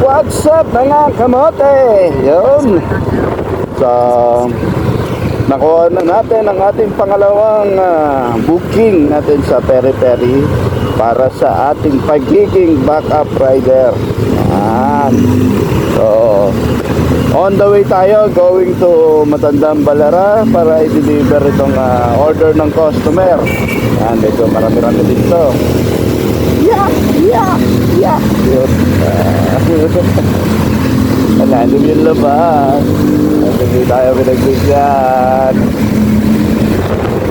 What's up mga kamote? Yun. So, nakuha na natin ang ating pangalawang booking natin sa Peri-Peri para sa ating pagiging backup rider. Yan. So, on the way tayo going to Matandang Balara para i-deliver itong order ng customer. Yan, medyo marami-rami dito. Yeah. Yun. Nandun yung labas. Hindi tayo pinagbigyan.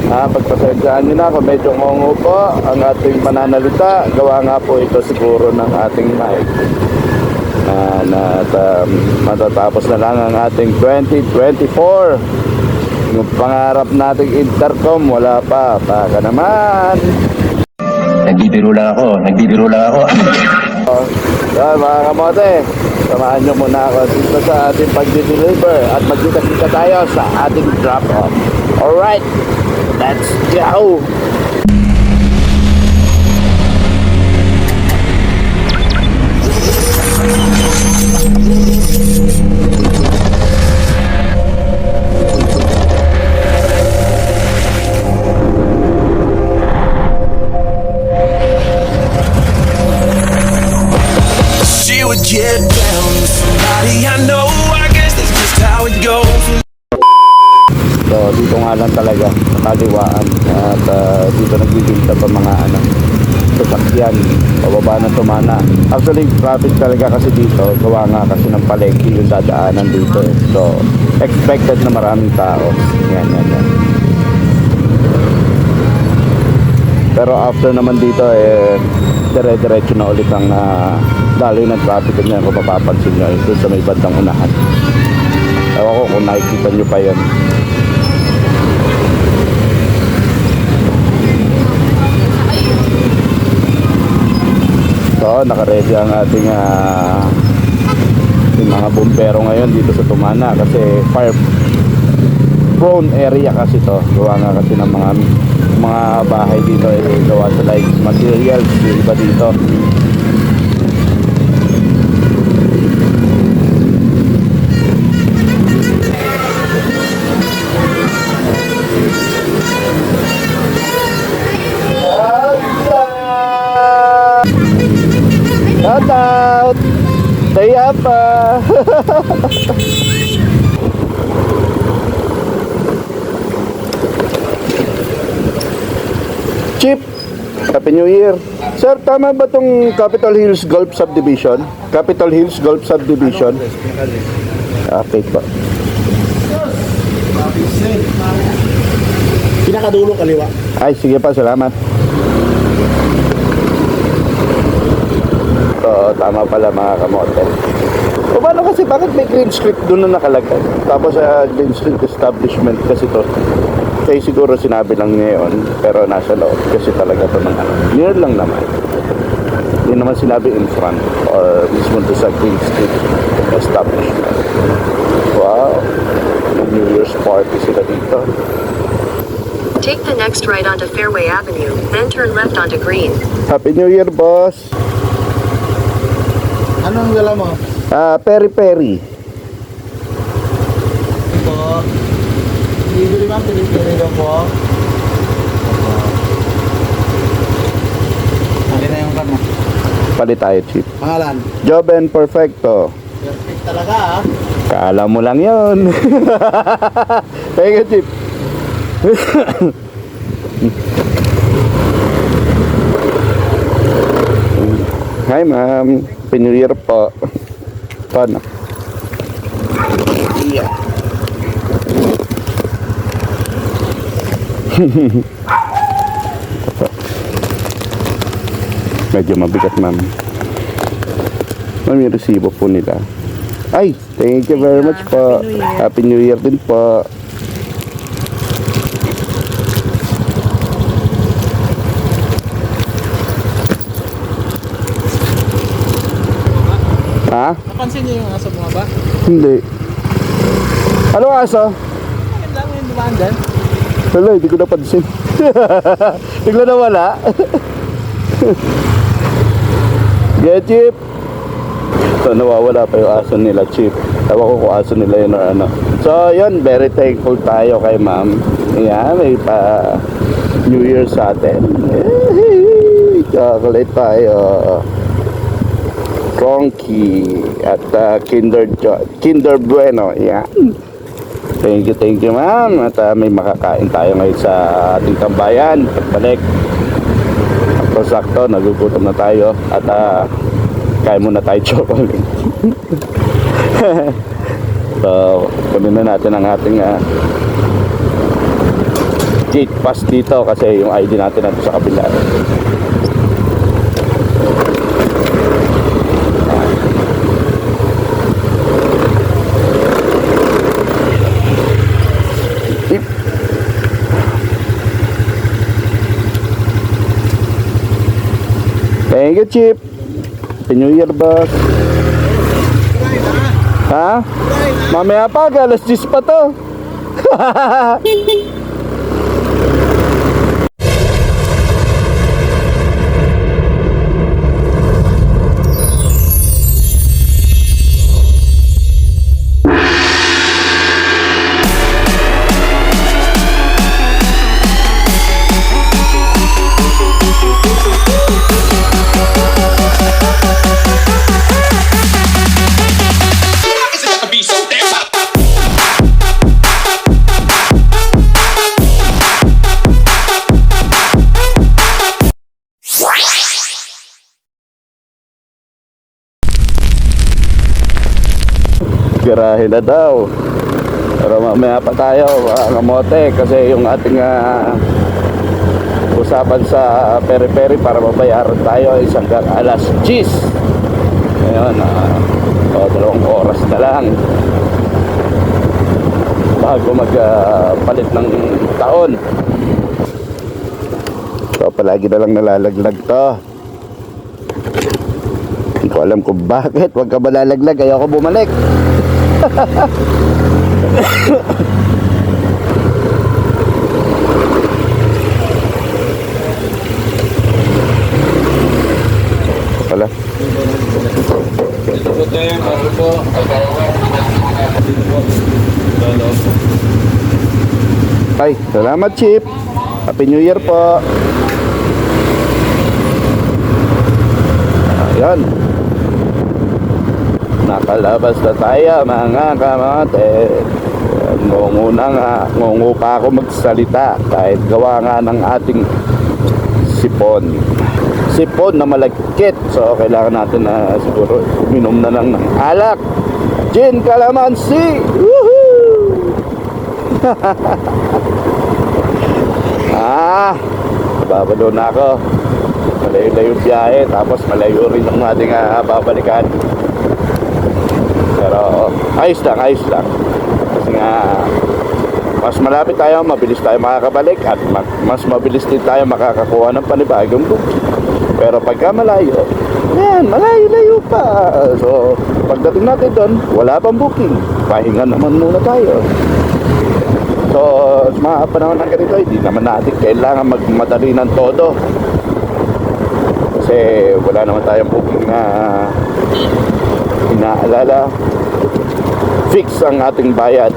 Pagpasensyaan nyo na kung medyo ngongo po ang ating pananalita. Gawa nga po ito siguro ng ating mic. Matatapos na lang ang ating 2024. Yung pangarap nating intercom, wala pa. Baka naman. Nagbibiro lang ako. Yan mga kamote, samahan nyo muna ako dito sa ating pag-deliver at magkita-kita tayo sa ating drop-off. Alright, let's go! Get down with somebody I know. I guess that's just how it goes. So dito nga lang talaga nakaliwaan at dito nagbibinta pa mga sasakyan pababa ng Tumana. Actually traffic talaga kasi dito, gawa nga kasi ng palengke yung dadaanan dito so expected na maraming tao. Yan. Pero after naman dito dire-diretso na ulit ang daloy ng traffic niya kung mapapansin nyo doon sa may bandang unahan. Ewan ko kung nakikita nyo pa yan. So nakaready ang ating yung mga bumbero ngayon dito sa Tumana kasi fire prone area kasi to. Gawa nga kasi ng mga bahay dito gawa sa like materials yung iba dito. Shout out! Stay up! Chip! Happy New Year! Sir, tama ba itong Capitol Hills Golf Subdivision? Capitol Hills Golf Subdivision? Okay po. Pinakadulo kaliwa. Ay, sige pa, salamat. So, tama pala mga kamote. O paano kasi, bakit may Green Street doon na nakalagay? Tapos Green Street establishment kasi to. Kaya siguro sinabi lang niya yun, pero nasa loob kasi talaga to ng near lang naman. Hindi naman sinabi in front or mismo to sa Green Street establishment. Wow, New Year's party sila dito. Take the next right onto Fairway Avenue, then turn left onto Green. Happy New Year, boss! Anong dala mo? Peri-Peri. Ito. Bibili ma'am, pinipili daw po. Alin na yung kan mo? Palit tayo, Chip. Pangalan? Joben Perfecto. Perfect talaga Kala mo lang yun. Thank you, Chip. Hi, ma'am. Happy New Year po. Paano? Yeah. Medyo mabigat, ma'am. Ma'am, yung resibo po nila. Ay, thank you very much po. Happy New Year din po. Ha? Napansin niyo yung aso mo ba? Hindi. Ano aso? Bakit lang yung dumaan dyan? Wala, hindi ko napansin. Bigla na wala. Get Jeep. So nawawala pa yung aso nila, Chief. Ewan ko kung aso nila yun or ano. So yun, very thankful tayo kay ma'am. Yan, may pa New Year sa atin. Chocolate tayo. Conky at Kinder Bueno. Yan. Thank you ma'am. At may makakain tayo ngayon sa ating tambayan. Pagbalik. Sakto, nagugutom na tayo. At kain muna tayo chocolate. So, kunin na natin ang ating gate pass dito kasi yung ID natin nandito sa kabila. Thank you, Chip. Happy New Year, boss. Ha? Mamaya pa, alas 10 pa to. Garahe na daw. Pero mamaya pa tayo mga kamote kasi yung ating usapan sa peri-peri para mabayaran tayo isang alas 10. Ngayon, 2 oras na lang bago magpalit ng taon. So palagi na lang nalalaglag to. Hindi ko alam kung bakit. Huwag ka malalaglag, ayoko bumalik. Wala. Ay, salamat, Chip. Happy New Year po. Ayan. Nakalabas na tayo mga kamote. Ngungu pa ako magsalita kahit gawa nga ng ating sipon na malagkit. So kailangan natin na siguro uminom na lang ng alak. Gin Calamansi. Woohoo! Babalo na ako. Malayo-layo biyahe, tapos malayo rin ang ating babalikan. Pero ayos lang. Kasi nga mas malapit tayo, mabilis tayo makakabalik at mas mabilis din tayo makakakuha ng panibagong booking. Pero pagka malayo, yan, malayo-layo pa. So pagdating natin doon, wala pang booking. Pahinga naman muna tayo. So sa mga panahon ng ganito, hindi naman natin kailangan magmadali ng todo. Kasi wala naman tayong booking na inaalala. Fix ang ating bayad.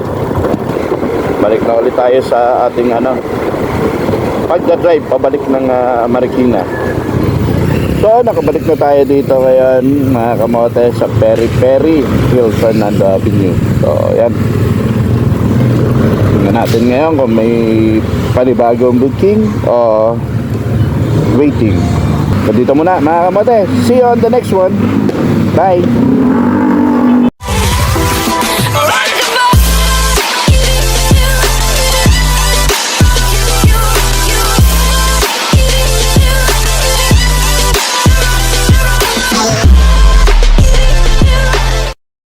Balik na ulit tayo sa ating pagdadrive pabalik ng Marikina. So nakabalik na tayo dito ngayon mga kamote sa Peri-Peri Hill Fernando Avenue. So yan, tingnan natin ngayon kung may panibagong booking o waiting. So dito muna mga kamote. See you on the next one. Bye.